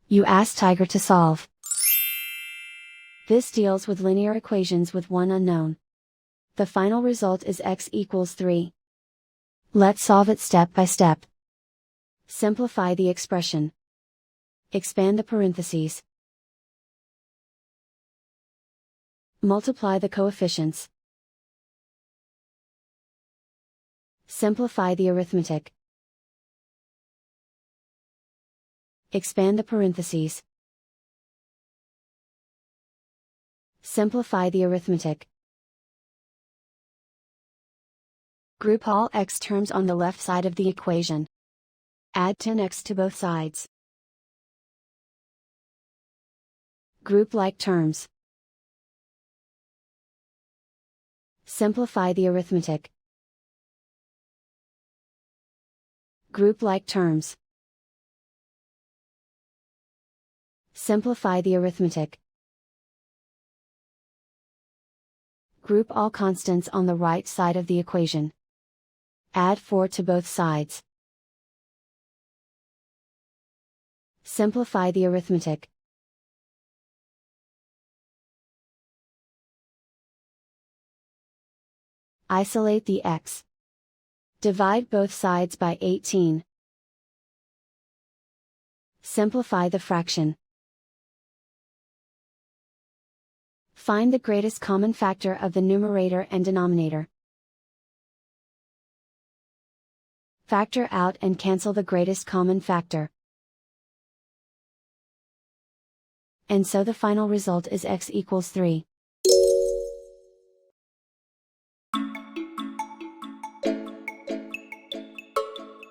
You ask Tiger to solve. This deals with linear equations with one unknown. The final result is x equals 3. Let's solve it step by step. Simplify the expression. Expand the parentheses. Multiply the coefficients. Simplify the arithmetic. Expand the parentheses. Simplify the arithmetic. Group all x terms on the left side of the equation. Add 10x to both sides. Group like terms. Simplify the arithmetic. Group like terms. Simplify the arithmetic. Group all constants on the right side of the equation. Add 4 to both sides. Simplify the arithmetic. Isolate the x. Divide both sides by 18. Simplify the fraction. Find the greatest common factor of the numerator and denominator. Factor out and cancel the greatest common factor. And so the final result is x equals 3.